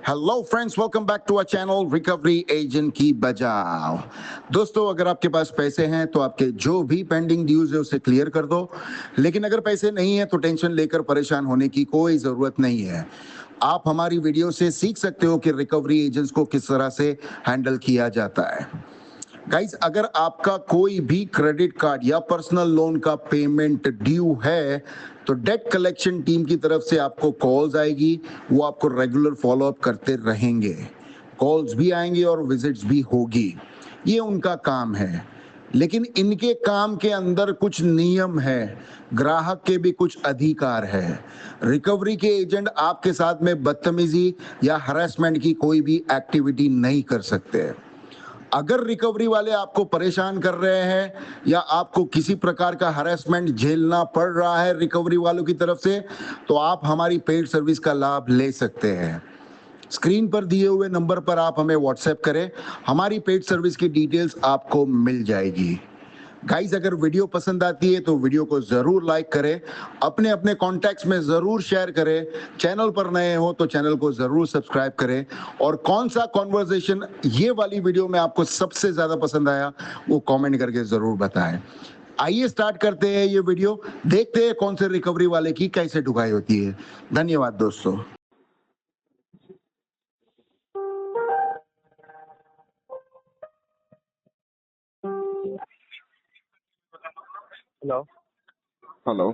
Hello friends, welcome back to our channel recovery agent की बजाओ। दोस्तों, अगर आपके पास पैसे हैं तो आपके जो भी पेंडिंग ड्यूज है उसे क्लियर कर दो। लेकिन अगर पैसे नहीं है तो टेंशन लेकर परेशान होने की कोई जरूरत नहीं है। आप हमारी वीडियो से सीख सकते हो कि रिकवरी एजेंट्स को किस तरह से हैंडल किया जाता है। गाइस, अगर आपका कोई भी क्रेडिट कार्ड या पर्सनल लोन का पेमेंट ड्यू है तो डेट कलेक्शन टीम की तरफ से आपको कॉल्स आएगी। वो आपको रेगुलर फॉलोअप करते रहेंगे। कॉल्स भी आएंगे और विजिट्स भी होगी। ये उनका काम है। लेकिन इनके काम के अंदर कुछ नियम है। ग्राहक के भी कुछ अधिकार है। रिकवरी के एजेंट आपके साथ में बदतमीजी या हरासमेंट की कोई भी एक्टिविटी नहीं कर सकते। अगर रिकवरी वाले आपको परेशान कर रहे हैं या आपको किसी प्रकार का हरासमेंट झेलना पड़ रहा है रिकवरी वालों की तरफ से, तो आप हमारी पेड सर्विस का लाभ ले सकते हैं। स्क्रीन पर दिए हुए नंबर पर आप हमें व्हाट्सएप करें, हमारी पेड सर्विस की डिटेल्स आपको मिल जाएगी। गाइस, अगर वीडियो पसंद आती है तो वीडियो को जरूर लाइक करें, अपने अपने कॉन्टैक्ट्स में जरूर शेयर करें। चैनल पर नए हो तो चैनल को जरूर सब्सक्राइब करें। और कौन सा कॉन्वर्सेशन ये वाली वीडियो में आपको सबसे ज्यादा पसंद आया वो कमेंट करके जरूर बताएं। आइए स्टार्ट करते हैं ये वीडियो। देखते हैं कौन से रिकवरी वाले की कैसे ढुकाई होती है। धन्यवाद दोस्तों। Hello hello.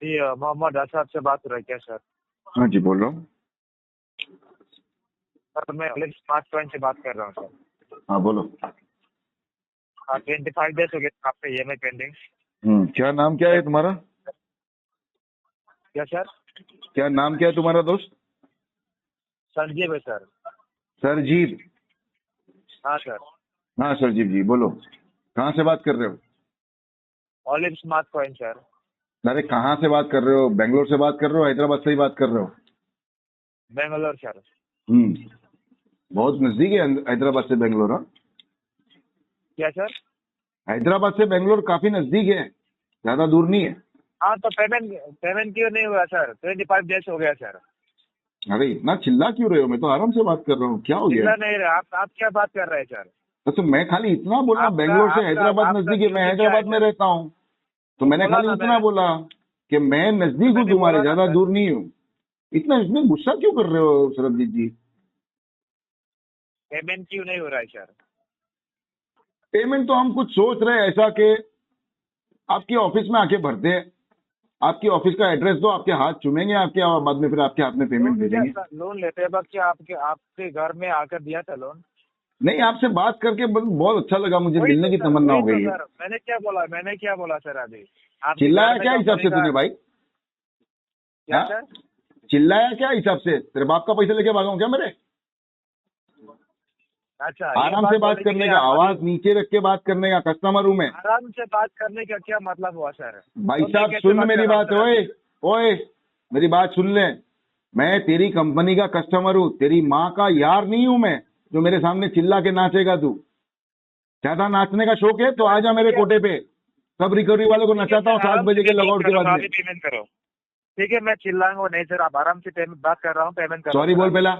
जी, मोहम्मद असद से बात हो रही है क्या सर? हाँ जी, बोल रहा हूँ। सर, मैं ओलिव स्मार्ट पॉइंट से बात कर रहा हूँ सर। हाँ, बोलो। 25 डेज हो गए आपका EMI पेंडिंग। क्या नाम क्या है तुम्हारा? क्या सर? क्या नाम क्या है तुम्हारा दोस्त? संजीव है सर। सरजीव? हाँ सर। हाँ सरजीव जी, बोलो। कहाँ से बात कर रहे हो? Olive smart point sir. अरे कहाँ से बात कर रहे हो? बेंगलोर से बात कर रहे हो, हैदराबाद से ही बात कर रहे हो? बेंगलोर सर। बहुत नजदीक है हैदराबाद से बेंगलोर। हाँ, क्या सर? हैदराबाद से बेंगलोर काफी नजदीक है, ज्यादा दूर नहीं है। हाँ, तो पेमेंट क्यों नहीं हुआ सर? 25 डेज हो गया सर। अरे इतना चिल्ला क्यों रहे हो? मैं तो आराम से बात कर रहा हूँ, क्या हो गया? चिल्ला नहीं रहे आप क्या बात कर रहे हैं सर? तो मैं खाली इतना बोला, बेंगलोर से हैदराबाद नजदीक है, मैं ड्यूटी क्या हैदराबाद में सर? रहता हूँ, तो मैंने बोला खाली ना इतना बोला कि मैं नजदीक हूँ मैंने तुम्हारे, बोला ना ज्यादा सर। दूर नहीं हूँ। इतना इसमें गुस्सा क्यों कर रहे हो सरबजीत जी? पेमेंट क्यों नहीं हो रहा है सर? पेमेंट तो हम कुछ सोच रहे हैं ऐसा कि आपके ऑफिस में आके भरते हैं। आपकी ऑफिस का एड्रेस दो, आपके हाथ चूमेंगे आपके, और बाद में फिर आपके हाथ में पेमेंट भेजेंगे। लोन लेते वक्त क्या आपके घर में आकर दिया था लोन? नहीं, आपसे बात करके बहुत अच्छा लगा, मुझे वही मिलने तो की सर, तमन्ना वही हो तो गई है। सर, मैंने क्या बोला सर अभी? आपके चिल्लाया घर में क्या हिसाब कंपनी से का तूने भाई? क्या हाँ? सर? चिल्लाया क्या हिसाब से? तेरे बाप का पैसे लेके भागा हूं क्या मेरे? अच्छा, ये आराम से बात बोलने के करने लिए का, आप आवाज अभी नीचे रख के बात करने का, कस्टमर हूं मैं। आराम से बात करने का क्या मतलब हुआ सर? भाई तो मैं साहब कैसे सुन बात मेरी कर रहा हूँ बात, सर ओए अभी? ओए, मेरी बात सुन ले। मैं तेरी कंपनी का कस्टमर हूँ, तेरी माँ का यार नहीं हूँ मैं, जो मेरे सामने चिल्ला के नाचेगा तू। ज्यादा नाचने का शौक है तो आ जा मेरे कोटे पे। सब रिकवरी वालों को ठीक है नचाता हूँ सर, 7 आराम से बजे के पेमेंट लगआउट के करो, बाद में। अभी पेमेंट करो। ठीक है, मैं चिल्लाऊंगा नहीं सर, आप आराम से पेमेंट बात कर रहा हूँ, पेमेंट करो सॉरी सर बोल अभी। पहला,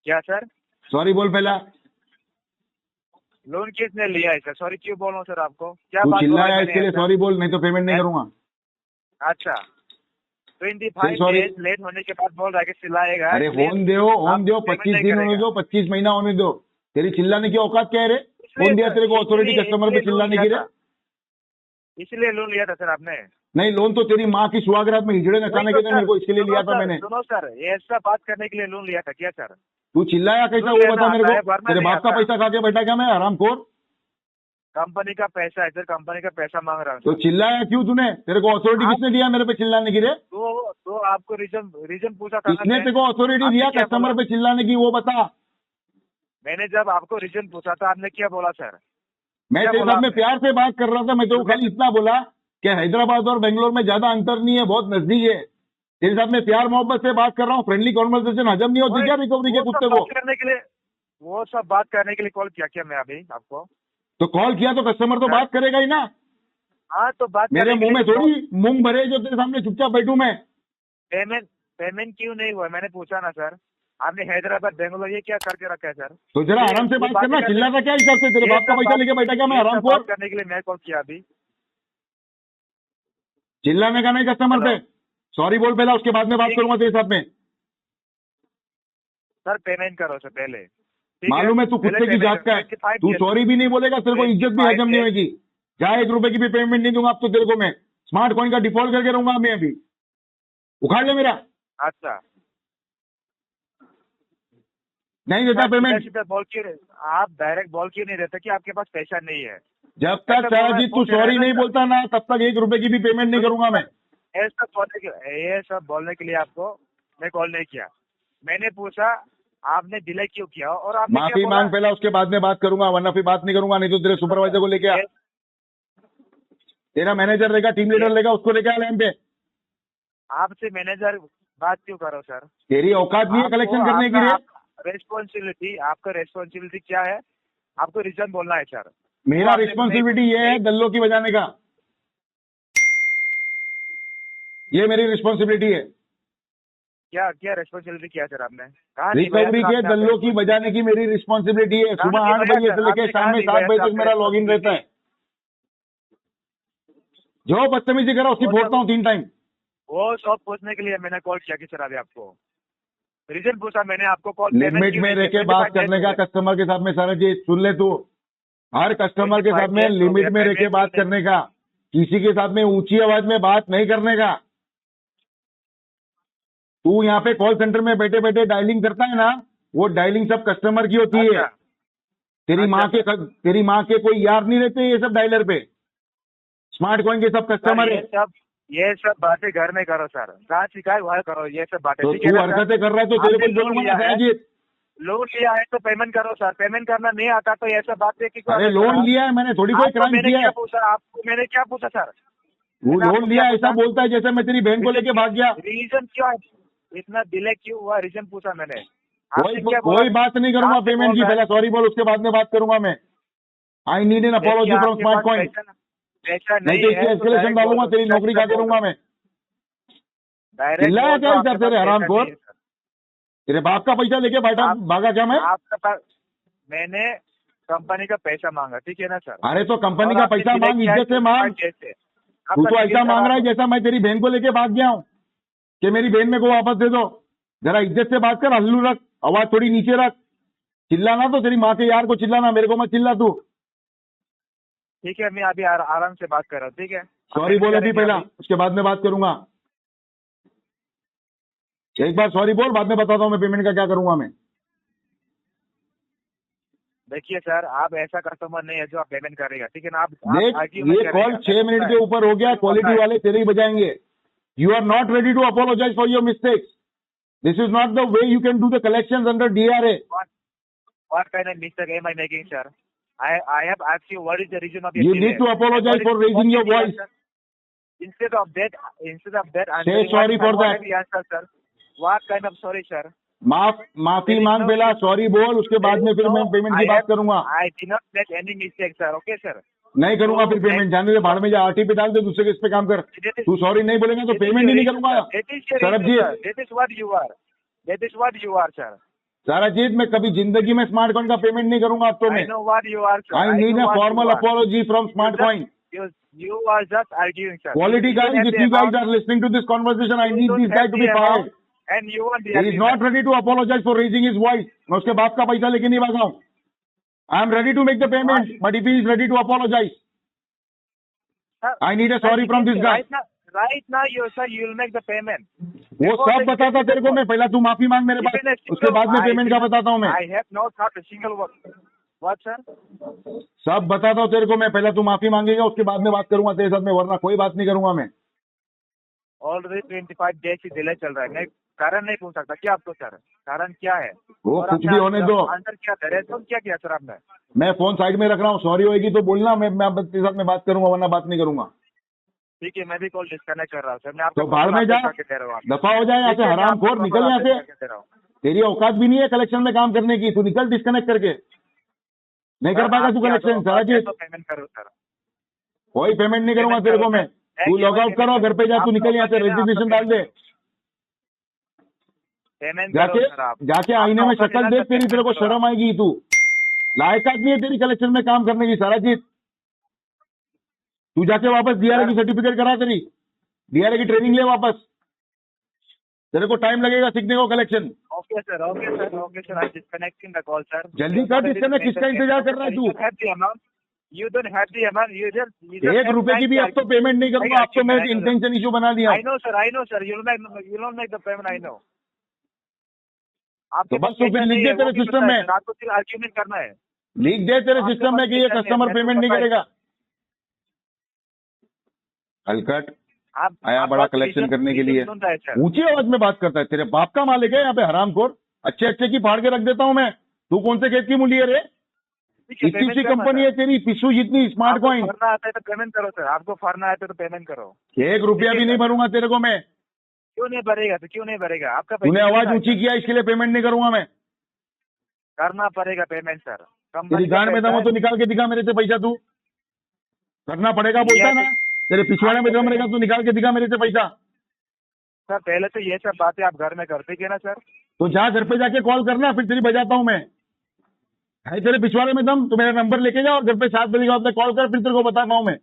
क्या सर? सॉरी बोल पहला। लोन किसने लिया है सर? सॉरी क्यों बोल रहा हूँ सर आपको? क्या तू बात बोला है चिल्लाया मैंने इसके लिए ऐसा? सॉरी बोल, नहीं तो पेमेंट नहीं करूंगा। अच्छा, 25 सॉरी। डेज लेट होने के बाद बोल रहा है कि चिल्लाएगा। अरे इसलिए होन दो, आप होन दो, पेमेंट 25 नहीं दिन होने करेगा। दो, 25 महीना होने दो। तेरी चिल्लाने की औकात क्या है रे? इसलिए कौन दिया सर, तेरे को अथॉरिटी कस्टमर पे इसलिए लोन चिल्लाने लिया की रे? था, इसलिए लोन लिया था सर आपने। नहीं, लोन तो तेरी माँ की सुहागरात में हिजड़े वही नचाने तो के थे, सर, मेरे को इसके लिए लिया था मैंने। सुनो सर, ये ऐसा बात करने के लिए लोन लिया था क्या सर? तू चिल्लाया कैसा लोन वो लेना बता मेरे आता को। है, भरना तेरे नहीं बाप का आता। पैसा खा के बैठा क्या मैं, हरामखोर? कंपनी का पैसा है सर, कंपनी का पैसा मांग रहा हूँ तो सर। चिल्लाया क्यों तूने? तेरे को अथॉरिटी किसने दिया मेरे पे चिल्लाने की रे? तो आपको रीजन पूछा था ना किसने मैं? तेरे को अथॉरिटी आपने दिया क्या बोला? कस्टमर पे चिल्लाने की, वो बता। मैंने जब आपको रीजन पूछा था, आपने क्या बोला सर? मैं क्या तेरे बोला साथ में आपने? प्यार से बात कर रहा था, मैं तो तो खाली इतना बोला कि हैदराबाद और बेंगलोर में ज्यादा अंतर नहीं है, बहुत नजदीक है। तेरे साथ में प्यार मोहब्बत से बात कर रहा हूँ, फ्रेंडली कॉन्वर्सेशन हजम नहीं होती क्या रिकवरी के वो कुत्ते सब को? बात करने के लिए कॉल किया क्या मैं अभी आपको? तो कॉल किया तो कस्टमर तो हाँ? बात करेगा ही ना। हाँ, तो बात मेरे करने के मुंह में लिए थोड़ी मूंग भरे जो तेरे सामने चुपचाप बैठू मैं। पेमेंट पेमेंट क्यों नहीं हुआ, मैंने पूछा ना सर। आपने हैदराबाद बेंगलोर ये क्या करके रखा है सर? तो जरा आराम से ये बात बातें करना, करने- चिल्लाता क्या हिसाब से? तेरे ये बाप का सब पैसा बात- लेके बैठा क्या मैं ये सब हरामखोर? बात करने के लिए मैं कॉल किया अभी। चिल्लाने का नहीं कस्टमर पे। हेलो। सॉरी बोल पहला, उसके बाद में बात ठीक। करूंगा तेरे साथ में। सर पेमेंट करो सर पहले, ठीक मालूम है तू पहले कुत्ते की payment जात का है। 25 तू days। सॉरी भी नहीं बोलेगा, तेरे को इज्जत भी 25 हजम नहीं days। होगी। चाहे 1 रुपए की भी पेमेंट नहीं दूंगा अब तो तेरे को मैं। स्मार्ट कॉइन का डिफॉल्ट करके रहूंगा मैं अभी। उखाड़ ले मेरा। अच्छा नहीं देता सर, पेमेंट। सीधा बोल क्यों आप डायरेक्ट बोल क्यों नहीं देते कि आपके पास पैसा नहीं है? जब तक ऐसा साराजीत तू बोल रहा है सॉरी ना नहीं सर। बोलता ना, तब तक 1 रुपए की भी पेमेंट नहीं करूंगा मैं। ये सब बोलने के लिए आपको मैं कॉल नहीं किया। मैंने पूछा आपने डिले क्यों किया और आपने क्या माफी बोला? मांग पहला, उसके बाद में बात करूंगा, वरना फिर बात नहीं करूंगा। नहीं तो तेरे सुपरवाइजर को लेके आ, तेरा मैनेजर रहेगा, टीम लीडर रहेगा, उसको लेके आ लाइन पे। आपसे मैनेजर बात क्यों करो सर? तेरी औकात नहीं है कलेक्शन करने की रे। रेस्पॉन्सिबिलिटी, आपका रेस्पॉन्सिबिलिटी क्या है? आपको रीजन बोलना है सर। मेरा आपने रिस्पॉन्सिबिलिटी ये है दल्लो की बजाने का। ये मेरी रिस्पॉन्सिबिलिटी है। क्या क्या रेस्पॉन्सिबिलिटी किया सर आपने? कहाँ निभाया रिकवरी सर के आपने दल्लो की आपने? बजाने की मेरी रिस्पॉन्सिबिलिटी है। कहाँ सुबह 8 निभाया बजे सर? से लेके आपने शाम में कहाँ 7 बजे निभाया तक मेरा सर लॉगिन रहता है। जो बदतमीजी करा उसकी वो फोड़ता हूँ 3 टाइम। वो सब पूछने के लिए मैंने कॉल किया कि सर अभी आपको रीजन पूछा मैंने आपको कॉल। लिमिट में रह के बात करने का कस्टमर के साथ में। सारा चीज सुन ले तू, हर कस्टमर के साथ में 25 लिमिट में रह के बात payment करने का। किसी के साथ में ऊंची आवाज में बात नहीं करने का। तू यहाँ पे कॉल सेंटर में बैठे बैठे डायलिंग करता है ना, वो डायलिंग सब कस्टमर की होती है। अच्छा, तेरी माँ के कोई यार नहीं रहते ये सब डायलर पे। स्मार्ट कॉइन के सब सर कस्टमर है। ये सब बातें घर में करो सर, जहाँ सिखाए वहाँ करो ये सब बातें, तो ठीक है तू ना सर? हरकतें कर रहा है तो तेरे आपने को बोलूंगा ना साराजीत। लोन लिया है तो पेमेंट करो सर। पेमेंट करना नहीं आता तो ऐसा बात है कि अरे लोन लिया है मैंने, थोड़ी कोई क्राइम मैंने किया क्या है। पूछा आपको? मैंने क्या पूछा सर? वो मैंने लोन आपको लिया क्या ऐसा पूछा? बोलता है जैसे मैं तेरी बहन को लेके भाग गया। रीजन क्या है? इतना डिले क्यों हुआ? रीजन पूछा मैंने। आपने क्या बोला? कोई बात नहीं करूंगा आपने पेमेंट की। बोला है। पहले सॉरी बोल, उसके बाद में बात करूंगा मैं। आई नीड एन अपॉलॉजी देखिए, फ्रॉम आपके स्मार्ट पास कॉइन। पैसा नहीं तो इसकी एस्केलेशन direct डालूंगा, बोलो, तेरी नौकरी खा के रहूंगा मैं। direct चिल्लाया बोल क्या दो, हिसाब आपके से रे पास हरामखोर? पैसा नहीं है, सर। तेरे बाप का पैसा लेके बैठा भागा क्या मैं? आपके पास मैंने कंपनी का पैसा मांगा, ठीक है ना सर? अरे तो कंपनी और का आपने पैसा delay मांग, किया है इज्जत से मांग। 25 days से। तू आपका तो सिविल ऐसा मांग करा रहा है दो। जैसा मैं तेरी बहन को लेके भाग गया हूँ कि मेरी बहन मेरे को वापस दे दो। जरा इज्जत से बात कर, हल्लू रख, आवाज थोड़ी नीचे रख। चिल्लाना तो तेरी माँ के यार को चिल्लाना, मेरे को मत चिल्ला तू। ठीक है, मैं अभी आराम से बात कर रहा हूँ, ठीक है? सॉरी बोल अभी पहला, उसके बाद में बात करूंगा। एक बार सॉरी बोल, बाद में बताता हूँ मैं पेमेंट का क्या करूंगा मैं। देखिए सर, आप ऐसा कस्टमर नहीं है जो आप पेमेंट करेगा, ठीक है ना? आप देख argue मत ये करिएगा। कॉल 6 मिनट के ऊपर हो गया, क्वालिटी वाले तेरे ही बजाएंगे। You are not ready to apologise for your mistakes. This is not the way you can do the collection under DRA। What kind of mistake am I making, sir? I have asked you what is the reason of your You delay. need to apologize What is- for raising what your is the voice. answer? Instead of that, Say sorry for what that. is the answer, sir? What kind of sorry, sir? माफी There is मांग no- पहला, sorry बोल, उसके बाद में फिर मैं payment की बात करूंगा। I did not make any mistake, sir. Okay, sir. नहीं करूंगा फिर पेमेंट, जाने दे भाड़ में जा, RT पे डाल दे, दूसरे केस पे काम कर। तू सॉरी नहीं बोलेगा तो पेमेंट ही नहीं करूंगा। That is your Sarabjit, issue, sir. That is what you are. That is what you are, sir. साराजीत, मैं कभी जिंदगी में स्मार्ट कॉइन का पेमेंट नहीं करूंगा अब तो I मैं। know what you are, sir. I I need know a what you formal are. Apology from smart coin. You are just arguing, sir. Quality You guys, don't have if the you guys amount- are listening to this conversation, I you need don't this guy have to the be amount fired. and you want the He is not ready to apologize for raising his voice. मैं उसके बाप का पैसा लेके नहीं भागा हूँ। I am ready to make the payment, but if he is ready to apologize, I need a sorry from this guy. Right now, you will make the payment. वो सब बताता तेरे को मैं, पहला तू माफी मांग मेरे पास, उसके बाद में पेमेंट का बताता हूँ मैं। I have not thought a single word. What, sir? सब बताता हूँ तेरे को मैं, पहला तू माफी मांगेगा, उसके बाद में बात करूंगा तेरे साथ में, वरना कोई बात नहीं करूंगा मैं। Already 25 days से डिले चल रहा है। मैं कारण नहीं पूछ सकता क्या आपको, सर? कारण क्या है? वो और कुछ आपने भी होने दो। आंसर क्या था? रेस्पॉन्स क्या किया सर आपने? मैं फोन साइड में रख रहा हूँ, सॉरी होगी तो बोलना, मैं तेरे साथ में बात करूंगा, वरना बात नहीं करूंगा। ठीक है, मैं भी कॉल डिस्कनेक्ट कर रहा हूँ सर। मैं आपको तो भाड़ में जा, दफा हो जाए यहाँ से, हरामखोर, निकल यहाँ से। तेरी औकात भी नहीं है कलेक्शन में काम करने की, तू निकल डिस्कनेक्ट करके। नहीं कर पाएगा तू कलेक्शन, साराजीत। पेमेंट करो सर। कोई पेमेंट नहीं करूंगा तेरे को मैं। तू लॉग आउट करो, घर पे जा, तू निकल यहाँ से, रेजिग्नेशन डाल दे। पेमेंट जाके करो सर आप। जाके आईने में आपका शक्ल ऑफर देख, देना, तेरी तेरे को पेमेंट करो। शर्म आएगी। तू लायकात नहीं है तेरी कलेक्शन में काम करने की साराजीत। तू जाके वापस डीआरए की सर्टिफिकेट करा, तेरी डीआरए की ट्रेनिंग ले वापस। तेरे को टाइम लगेगा सीखने को collection. Okay sir, okay sir, okay sir, I disconnecting the call sir. जल्दी कर, डिस्कनेक्ट। किसका इंतजार कर रहा है तू? You don't have the amount. You just 1 रुपए की भी अब तो पेमेंट नहीं करूंगा। अब तो मैं इंटेंशन इशू बना दिया। I know sir. You don't make the payment. I know. आपके तो बस तो फिर लिख दे तेरे सिस्टम में, आपको सिर्फ आर्ग्यूमेंट करना है। लिख दे तेरे सिस्टम में कि ये कस्टमर पेमेंट नहीं करेगा। हलकट आप आया बड़ा कलेक्शन करने के लिए, ऊंची आवाज में बात करता है। तेरे बाप का मालिक है यहाँ पे हरामखोर। अच्छे अच्छे की फाड़ के रख देता हूँ मैं। तू कौन से खेत की मूली है रे? इतनी सी कंपनी है तेरी, पिस्सू जितनी स्मार्ट कॉइन। फरना आता है तो पेमेंट करो सर। आपको फरना आता है तो पेमेंट करो। 1 रुपया भी नहीं भरूंगा तेरे को मैं। क्यों नहीं भरेगा? तो क्यों नहीं भरेगा? आपका तूने आवाज ऊंची किया, इसके लिए पेमेंट नहीं करूंगा मैं। करना पड़ेगा पेमेंट सर। तेरी गांड में दम हो तो निकाल के दिखा मेरे से पैसा। तू करना पड़ेगा बोलता है ना। तेरे पिछवाड़े में दम रहेगा, तू निकाल के दिखा मेरे से पैसा। सर पहले तो ये सब बातें आप घर में करते थे ना सर। तो जहाँ घर पे जाके कॉल करना, फिर तेरी बजाता हूँ मैं। है तेरे पिछवाड़े में दम तो मेरा नंबर लेके जा और घर पे 7 बजे के बाद कॉल कर, फिर तेरे को बताता हूँ मैं।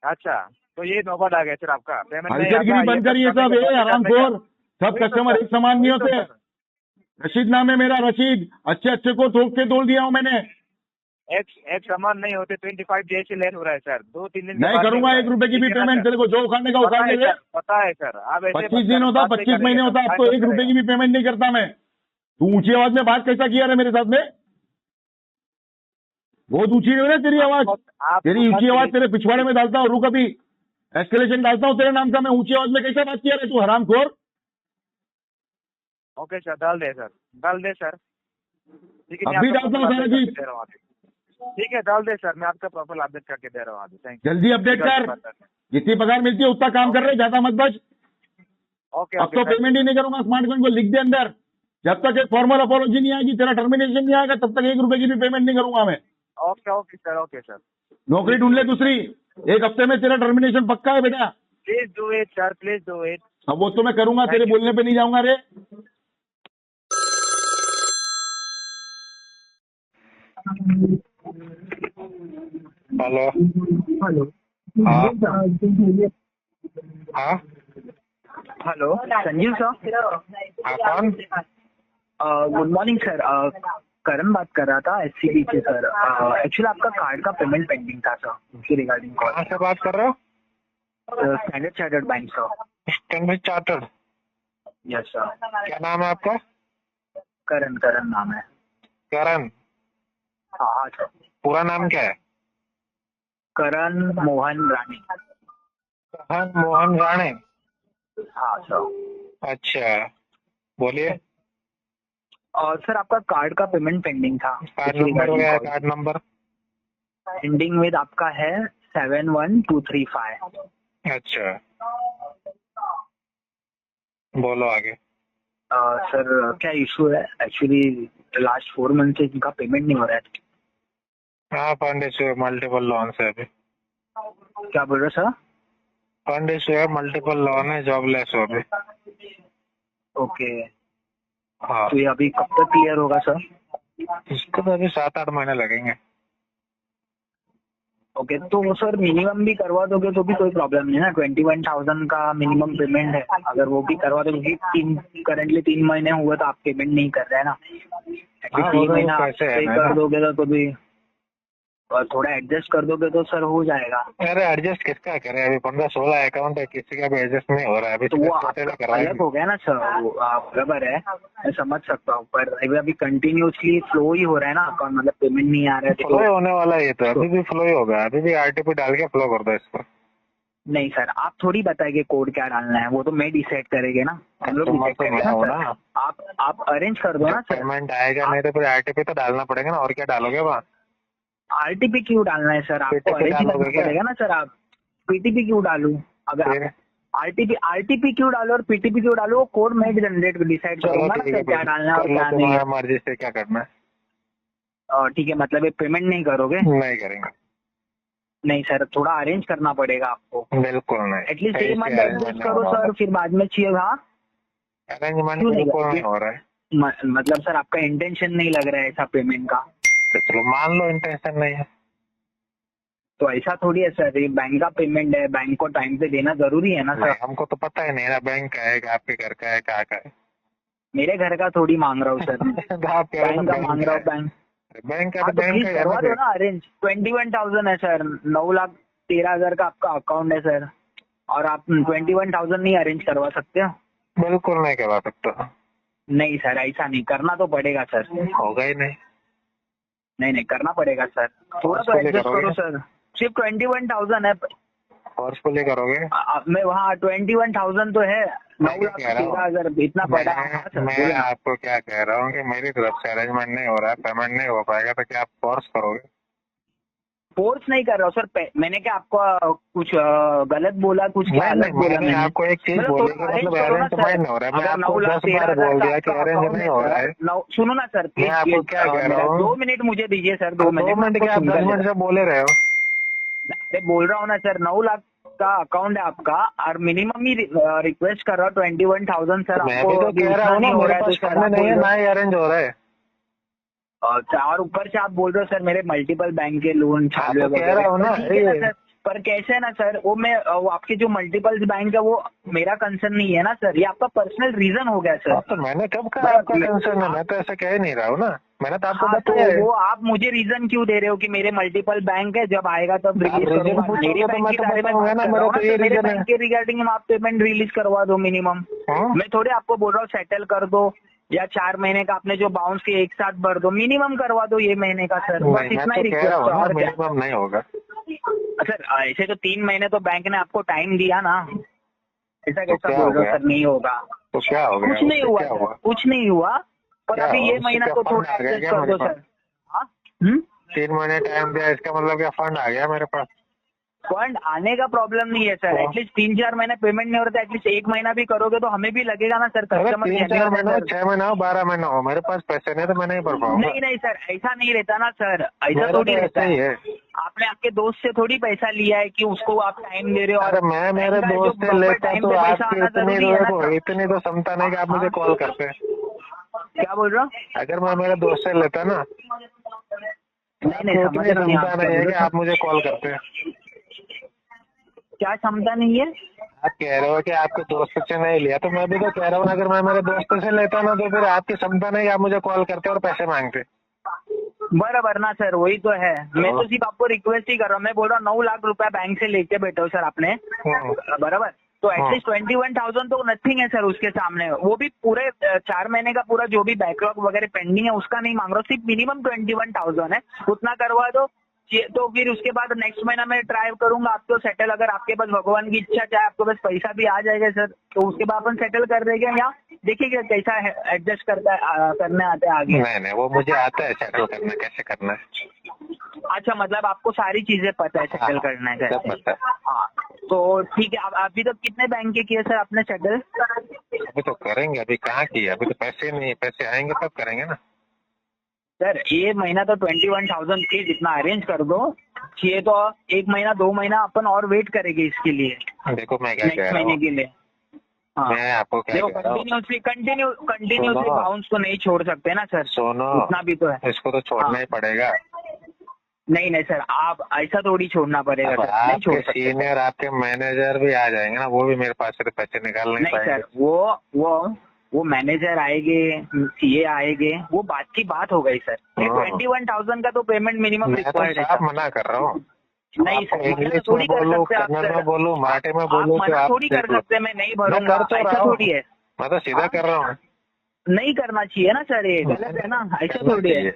अच्छा, तो ये नौबत आ गया सर आपका पेमेंट। हलकटगिरी बंद करिए सब। आरामखोर, सब कस्टमर एक समान नहीं होते। रशीद नाम है मेरा, रशीद। अच्छे अच्छे को ठोक के तोड़ दिया हूँ मैंने। एक समान नहीं होते। 25 डेज से लेट हो रहा है सर। 2-3 दिन नहीं करूंगा 1 रुपए की भी पेमेंट। तेरे को जो उखाड़ने का उखाड़ ले। पता है सर। आप 25 दिन होता, 25 महीने होता, अब तो 1 रुपए की भी पेमेंट नहीं करता मैं। तू ऊंची आवाज में बात कैसा किया रे मेरे साथ में? बहुत ऊंची है ना तेरी आवाज। तेरी ऊंची आवाज तेरे पिछवाड़े में डालता हूँ। रुक अभी एस्केलेशन डालता हूँ तेरे नाम का। मैं ऊंची आवाज में कैसा बात किया रे तू हरामखोर? ओके सर, डाल दे सर, डाल दे सर। अभी डालता हूँ सारा चीज। ठीक है, डाल दे सर। मैं आपका प्रोफाइल अपडेट करके दे रहा हूँ अभी। Thank you. जल्दी अपडेट कर। जितनी पगार मिलती है उतना काम कर रहे, ज्यादा मत बच। ओके अब तो पेमेंट ही नहीं करूंगा। स्मार्टफोन को लिख दे अंदर, जब तक एक फॉर्मल अपॉलॉजी नहीं आएगी, तेरा टर्मिनेशन नहीं आएगा, तब तक 1 रुपए की भी पेमेंट नहीं करूंगा मैं। Okay sir, okay sir. नौकरी ढूंढ ले दूसरी। 1 हफ्ते में तेरा टर्मिनेशन पक्का है बेटा। Please do it sir, please do it. अब वो तो मैं करूंगा, तेरे बोलने पे नहीं जाऊंगा रे। हेलो। हेलो। हाँ हाँ हेलो संजीव सर। हाँ, कौन? Good morning sir. करण बात कर रहा था SCB से सर। एक्चुअली आपका कार्ड का पेमेंट पेंडिंग था सर, उसके रिगार्डिंग कॉल। कहाँ से बात कर रहे हो? Standard chartered bank sir. Standard chartered. Yes sir. क्या नाम है आपका? करण नाम है। करण। हाँ हाँ सर। पूरा नाम क्या है? करण मोहन राणे। करण मोहन राणे। हाँ सर। अच्छा, बोलिए। और सर आपका कार्ड का पेमेंट पेंडिंग था। कार्ड नंबर क्या है? कार्ड नंबर एंडिंग विद आपका है 71235। अच्छा, बोलो आगे। सर क्या इशू है? एक्चुअली लास्ट 4 मंथ से इनका पेमेंट नहीं हो रहा है। हाँ, फंड इशू है, मल्टीपल लोन है अभी। क्या बोल रहे सर? फंड इशू है, मल्टीपल लोन है, जॉबलेस हो अभी। ओके। हाँ, तो ये अभी कब तक क्लियर होगा सर? इसको तो अभी 7-8 महीने लगेंगे। ओके, तो सर मिनिमम भी करवा दोगे तो भी कोई प्रॉब्लम नहीं ना। 21,000 का मिनिमम पेमेंट है। अगर वो भी करवा दोगे, करंटली 3 महीने हुए तो आप पेमेंट नहीं कर रहे हैं ना। हाँ, 3 महीना आप कैसे पे है कर दोगे तो भी, और थोड़ा एडजस्ट कर दोगे तो सर हो जाएगा। अरे एडजस्ट किसका करे? अभी 15-16 अकाउंट है, किसी का भी एडजस्ट नहीं हो रहा है अभी। तो वो अलग हो गया ना सर। वो बराबर है, मैं समझ सकता हूँ, पर अभी कंटिन्यूसली फ्लो ही हो रहा है ना अकाउंट। मतलब पेमेंट नहीं आ रहा है फ्लो होने वाला है ये तो। अभी भी फ्लो ही होगा। अभी भी RTP डाल के फ्लो कर दो इसको। नहीं सर, आप थोड़ी बताएंगे कोड क्या डालना है। वो तो मैं डिसाइड करेंगे ना, हम लोग डिसाइड करेंगे ना सर। आप अरेंज कर दो ना सर। पेमेंट आएगा नहीं तो फिर RTP तो डालना पड़ेगा ना। और क्या डालोगे वहाँ? RTP क्यों डालना है सर? आपको अरेंज करना पड़ेगा ना सर। आप PTP क्यों डालू? अगर RTP क्यों डालो और PTP क्यों डालो, वो कोड मैं जनरेट डिसाइड करूंगा ना सर, क्या डालना है और क्या नहीं है। मर्जी से क्या करना है। ठीक है, मतलब ये पेमेंट नहीं करोगे? नहीं करेंगे। नहीं सर, थोड़ा अरेंज करना पड़ेगा आपको। बिल्कुल नहीं। एटलीस्ट ये मत एडजस्ट करो सर, फिर बाद में चाहिए। हाँ अरेंजमेंट क्यों नहीं बिल्कुल कर- नहीं हो रहा है। मतलब सर आपका इंटेंशन नहीं लग रहा है ऐसा पेमेंट का? तो चलो मान लो इंटेंशन नहीं है। तो ऐसा थोड़ी है सर, ये बैंक का पेमेंट है, बैंक को टाइम पे देना जरूरी है ना नहीं, सर। हमको तो पता ही नहीं ना बैंक का है कि आपके घर का है क्या का है। मेरे घर का थोड़ी मांग रहा हूँ सर। तो आप कह रहे हो बैंक का बैंक मांग का रहा है। हूँ बैंक। बैंक का हाँ तो तो बैंक प्लीज का है करवा ना दो फिर। ना अरेंज। 21,000 है सर, 9,13,000 का आपका अकाउंट है सर, और आप 21,000 नहीं अरेंज करवा सकते हो? बिल्कुल नहीं करवा सकता। नहीं सर, ऐसा नहीं, करना तो पड़ेगा सर। होगा ही नहीं। नहीं नहीं, करना पड़ेगा सर, थोड़ा तो Forcefully एडजस्ट करोगे? करो सर। सिर्फ 21,000 है। फोर्सफुली करोगे? मैं वहाँ 21,000 तो है, मैं क्या कह रहा हूँ? 9,13,000 इतना पड़ा। हाँ सर, मैं बोले ना। आपको क्या कह रहा हूँ कि मेरी तरफ से अरेंजमेंट नहीं हो रहा है, पेमेंट नहीं हो पाएगा तो क्या आप फोर्स करोगे? फोर्स नहीं कर रहा हूँ सर। मैंने क्या आपको कुछ गलत बोला, कुछ क्या नहीं अलग बोला मैंने आपको एक चीज मतलब बोली थोड़ा कि मतलब arrange करो ना अरेंजमेंट सर। नहीं हो रहा है। मैं अगर आपको 10 बार 9,13,000 बोल का दिया कि आपका अरेंज account नहीं हो रहा है। सुनो ना सर मैं आपको क्या कह रहा हूँ? 2 मिनट मुझे दीजिए सर, 2 2 मिनट मिनट के आप 10 मिनट से बोले रहे हो। अरे बोल रहा हूँ ना सर, 9 लाख का अकाउंट है आपका, और मिनिमम ही रिक्वेस्ट कर रहा हूँ 21,000 सर। मैं आपको भी तो अभी कह रहा उतना हूँ ना नहीं हो मेरे रहा है पास तो सर फंड आप नहीं बोल है रहे ना ही अरेंज हो रहा है। और ऊपर से आप बोल रहे हो सर मेरे मल्टीपल बैंक के लोन हाँ, चालू है तो कह वगैरह। रहा हूँ ना, ठीक है ना ये- सर, पर कैसे है ना सर, वो मैं वो आपके जो मल्टीपल बैंक है वो मेरा कंसर्न नहीं है ना सर, ये आपका पर्सनल रीजन हो गया सर। हाँ, तो मैंने कब कहा आपका कंसर्न है? मैं तो ऐसा कह ही नहीं रहा हूँ ना, मैंने तो आपको हाँ तो बताया है। वो आप मुझे रीजन क्यों दे रहे हो कि मेरे मल्टीपल बैंक है, जब आएगा तब रिलीज reason करूंगा? पूछोगे मेरे तो बैंक मैं के तो बारे में बताऊंगा बात ना, कर मेरा रहा हूँ तो ना ये सर, मेरे reason है। बैंक के रिगार्डिंग आप पेमेंट रिलीज करवा दो मिनिमम। हाँ? मैं थोड़े आपको बोल रहा हूँ सेटल कर दो, या 4 महीने का आपने जो बाउंस के एक साथ भर दो, मिनिमम करवा दो ये महीने का सर, बस नहीं, मैं इतना ही तो कह रिक्वेस्ट रहा हूँ है ना और क्या। मिनिमम नहीं होगा। सर ऐसे तो 3 महीने तो बैंक ने आपको टाइम दिया ना, ऐसा तो कैसा क्या बोल हो रहे हो गया? सर नहीं होगा? तो क्या हो गया? कुछ नहीं उससे हुआ क्या सर, हुआ? कुछ नहीं हुआ, पर क्या अभी हुआ? ये उससे महीना क्या तो फंड थोड़ा आ गया एडजस्ट क्या कर मेरे दो पास? सर। हाँ 3 महीने टाइम दिया, इसका मतलब क्या फंड आ गया मेरे पास? फंड आने का प्रॉब्लम नहीं है सर, तो? एटलीस्ट 3-4 महीने पेमेंट नहीं हो रहा, एटलीस्ट 1 महीना भी करोगे तो हमें भी लगेगा ना सर, अरे कस्टमर 3-4 महीना हो, सर। 6 महीना हो, 12 महीना हो, मेरे पास पैसे नहीं तो मैं नहीं भर पाऊंगा। नहीं नहीं सर, ऐसा नहीं रहता ना सर, ऐसा मेरा थोड़ी तो रहता ऐसा ही है। है। आपने आपके दोस्त से थोड़ी पैसा लिया है कि उसको आप टाइम दे रहे हो, अरे और मैं मेरे बैंक का जो दोस्त से proper लेता time तो पे पैसा आपकी आना इतनी जरूरी है ना सर। इतनी तो क्षमता नहीं कि आप मुझे हाँ? कॉल करते। क्या बोल रहे हो? अगर मैं मेरे दोस्त से लेता ना, नहीं नहीं, आपको समझ इतनी रहा नहीं क्षमता आप नहीं है कि क्या आप मुझे कॉल करते। क्या क्षमता नहीं है? आप कह रहे हो कि आपके दोस्त से नहीं लिया, तो मैं भी तो कह रहा हूँ ना, अगर मैं मेरे दोस्त से लेता ना तो फिर आपकी क्षमता नहीं कि आप मुझे कॉल करते और पैसे मांगते। बराबर ना सर, वही तो है। मैं तो सिर्फ आपको रिक्वेस्ट ही कर रहा हूँ, मैं बोल रहा हूँ 9 लाख रुपया बैंक से लेके बैठे हो सर आपने, बराबर, तो एटलीस्ट 21,000 तो नथिंग है सर उसके सामने। वो भी पूरे 4 महीने का पूरा जो भी बैकलॉग वगैरह पेंडिंग है उसका नहीं मांग रहा हूँ, सिर्फ मिनिमम 21,000 है, उतना करवा दो। तो फिर उसके बाद नेक्स्ट महीना मैं ट्राई करूंगा आपको सेटल, अगर आपके पास भगवान की इच्छा चाहे आपके पास पैसा भी आ जाएगा सर, तो उसके बाद अपन सेटल कर देंगे, या देखिएगा कैसा है एडजस्ट करता है करने आते हैं आगे। नहीं वो मुझे आता है सेटल करना कैसे करना है। अच्छा, मतलब आपको सारी चीजें पता है सेटल हाँ, करना है सब कैसे? पता है। हाँ तो ठीक है। अभी तक कितने बैंक के किए सर आपने सेटल? अभी तो करेंगे, अभी कहाँ किया, अभी तो पैसे नहीं है, पैसे आएंगे तब करेंगे ना। सर ये महीना तो 21,000 प्लीज इतना अरेंज कर दो, चाहिए तो 1 महीना 2 महीना अपन और वेट करेंगे इसके लिए, देखो मैं क्या कह नेक्स्ट रहा महीने हूँ, के लिए। हाँ मैं आपको क्या देखो, कह रहा हूँ, कंटिन्यूसली सुनो। बाउंस तो नहीं छोड़ सकते ना सर, सुनो, उतना भी तो है। इसको तो छोड़ना हाँ। ही पड़ेगा। नहीं नहीं सर, आप ऐसा थोड़ी छोड़ना पड़ेगा अब सर, नहीं आपके छोड़ सकते। सीनियर आपके मैनेजर भी आ जाएंगे ना, वो भी मेरे पास से पैसे निकाल नहीं नहीं पाएंगे। सर, वो मैनेजर आएंगे, सीए आएंगे, वो बात की बात हो गई सर। हाँ। 21,000 का तो पेमेंट मिनिमम मैं तो रिक्वायर्ड है साफ सर। मना कर रहा हूँ। नहीं आपको सर, इंग्लिश थोड़ी में कर बोलूं, सकते आप कन्नड़ सर। में बोलूं, मराठी में आप बोलूं कि मना आप थोड़ी देख कर लो। सकते, मैं नहीं मैं भरूंगा, कर तो रहा ऐसा हूँ, थोड़ी है। मैं तो सीधा हाँ? कर रहा हूँ। नहीं करना चाहिए ना सर, ये गलत है ना, ऐसा करना थोड़ी है। चाहिए।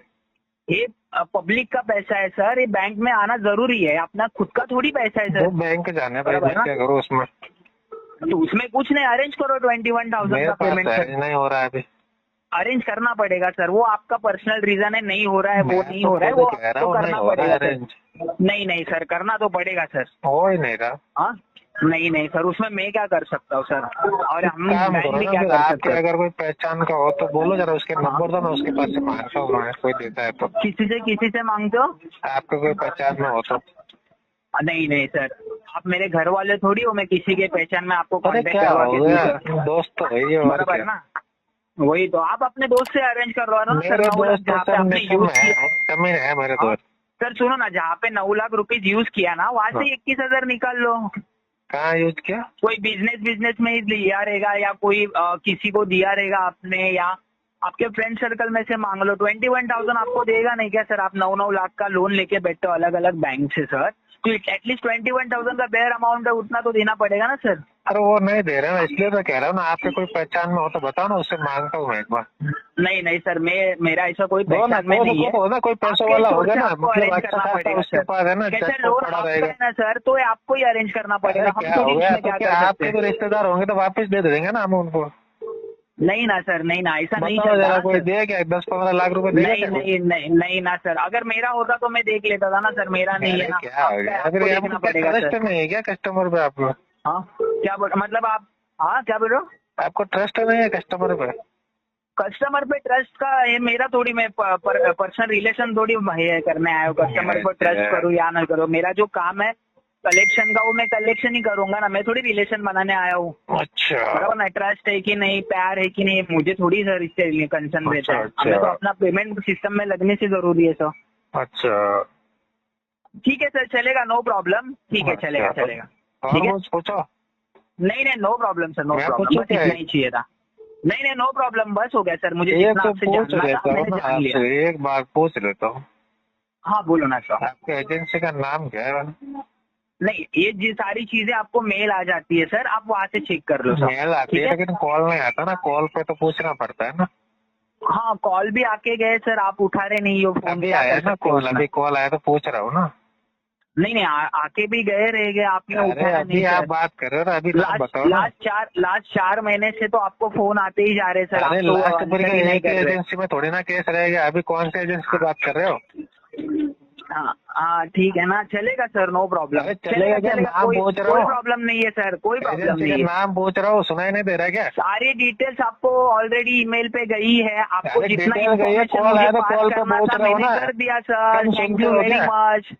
ये पब्लिक का पैसा है सर, ये बैंक में आना जरूरी है, अपना खुद का थोड़ी पैसा है वो सर। बैंक जाने भाई, बराबर मैं ना? क्या करूँ उसमें? तो उसमें कुछ नहीं, अरेंज करो 21,000 मेरे का पास पेमेंट अरेंज सर। नहीं हो रहा है अभी। अरेंज करना पड़ेगा सर, वो आपका पर्सनल रीजन है, नहीं हो रहा है वो मैं नहीं तो हो रहा है, खुद वो कह रहा आपको हूँ नहीं करना हो रहा है पड़ेगा अरेंज। सर। नहीं नहीं सर, करना तो पड़ेगा सर। हो ही नहीं रहा। हाँ नहीं नहीं सर, उसमें मैं क्या कर सकता हूँ सर, और हम काम बैंक करो भी ना, क्या फिर कर आपके सकते हैं? अगर कोई पहचान का हो तो बोलो जरा, उसके नंबर दो, मैं उसके पास से मांगता हूँ, मैं कोई देता है तो। किसी से मांगते हो? आपका कोई पहचान में हो तो। नहीं नहीं सर, आप मेरे घर वाले थोड़ी हो, मैं किसी के पहचान में आपको अरे कांटेक्ट क्या करवा हो के गया, दूँ सर। दोस्त तो है ये, और बराबर क्या। ना, वही तो आप अपने दोस्त से अरेंज करवा रहे हो ना सर। मेरे 9 लाख दोस्त तो जहाँ पे सब आपने निकम यूज है, किया है। कमी है मेरे हाँ, दोस्त। सर सुनो ना, जहाँ पे 9 लाख रुपीज यूज किया ना, वहाँ हाँ। से 21,000 निकाल लो। कहाँ यूज किया? कोई बिजनेस में ही लिया रहेगा, या कोई किसी को दिया रहेगा आपने, या आपके फ्रेंड सर्कल में से मांग लो। 21,000 आपको देगा नहीं क्या सर? आप 9 लाख का लोन लेके बैठे हो अलग अलग बैंक से सर, तो एटलीस्ट 21,000 का बेयर अमाउंट है, उतना तो देना पड़ेगा ना सर। अरे वो नहीं दे रहे ना, इसलिए तो कह रहा हूँ ना, आपके कोई पहचान में हो तो बताओ ना, उससे मांगता हूँ मैं एक बार। नहीं नहीं सर, मेरा ऐसा कोई दो ना, पहचान में नहीं है। हो ना, कोई पैसे आपके वाला सोर्स होगा से ना, आपको मतलब अरेंज अच्छा करना खासा पड़ेगा उसके सर। पास है ना, कैसे चेक लोन पड़ा आपका रहेगा। है ना सर, तो आपको ही अरेंज करना अरे पड़ेगा। हम क्या थोड़ी हो गया, इसमें तो क्या क्या कर सकते आपके हैं। तो रिश्तेदार होंगे तो वापस दे देंगे ना हम उनको। नहीं ना सर, नहीं ना, ऐसा नहीं बताओ चलता जरा, ना कोई सर। दे क्या 10-15 लाख रुपए देगा नहीं क्या? नहीं नहीं नहीं ना सर, अगर मेरा होता तो मैं देख लेता था ना सर, मेरा नहीं है अरे ना। क्या हो गया, आपको अगर देखना आपको क्या पड़ेगा ट्रस्ट सर। नहीं है क्या कस्टमर पे आपको? हाँ क्या बोल, मतलब आप, हाँ क्या बोल रहे हो? आपको ट्रस्ट नहीं है कस्टमर पे? कस्टमर पे ट्रस्ट का ये मेरा थोड़ी, मैं पर्सनल रिलेशन थोड़ी ये करने आया हूँ। कस्टमर पर ट्रस्ट करूँ या ना करूँ, मेरा जो काम है कलेक्शन का, वो मैं कलेक्शन ही करूंगा ना, मैं थोड़ी रिलेशन बनाने आया हूँ। अच्छा बराबर ना, ट्रस्ट है कि नहीं, प्यार है कि नहीं, मुझे थोड़ी सर इससे कंसर्न रहता है। अच्छा। हमें तो अपना पेमेंट सिस्टम में लगने से जरूरी है सर। अच्छा ठीक है सर, चलेगा, नो प्रॉब्लम, ठीक है, चलेगा अच्छा। चलेगा। और ठीक है, कुछ पूछो। नहीं नहीं, नो प्रॉब्लम सर, नो मैं प्रॉब्लम, पूछूं बस क्या इतना है? ही चाहिए था। नहीं नहीं, नो प्रॉब्लम, बस हो गया सर, मुझे एक जितना तो आपसे पूछ जानना था लेता हूँ मैंने ना जान लिया। आपसे, एक बार पूछ लेता हूँ, हाँ बोलो ना सर। आपके एजेंसी का नाम क्या है? नहीं, ये सारी चीजें आपको मेल आ जाती है सर, आप वहाँ से चेक कर लो सर। मेल आती ठीक है है, लेकिन कॉल नहीं आता ना, कॉल पे तो पूछना पड़ता है ना। हाँ कॉल भी आके गए सर, आप उठा रहे नहीं हो फोन, अभी क्या आया कर ना सकते हो कॉल, उसमें? अभी कॉल आया तो पूछ रहा हूँ ना। नहीं नहीं, आके भी गए रह गए, आपने अरे उठाया अभी नहीं आप सर। बात कर रहे हो ना, अभी तो आप बताओ ना। लास्ट 4 महीने से तो आपको फोन आते ही जा रहे सर, आप अरे तो लास्ट पर आंसर ही नहीं एक कर रहे। एजेंसी में थोड़ी ना केस रहेगा, अभी कौन से एजेंसी की बात कर रहे हो? हाँ हाँ ठीक है ना, चलेगा सर, नो प्रॉब्लम, अरे चलेगा क्या, नाम कोई पूछ रहा कोई हूँ। प्रॉब्लम नहीं है सर, कोई प्रॉब्लम एजेंसी नहीं का है। नाम पूछ रहा हूँ, सुनाई नहीं दे रहा क्या? सारी डिटेल्स आपको ऑलरेडी ईमेल पे गई है, आपको अरे जितना डिटेल गई है, इन्फॉर्मेशन कॉल मुझे आया तो पास कॉल पे करना पूछ था रहा हूँ मैंने ना। कर दिया सर। कम थैंक सुनते यू हो वेरी क्या? मच।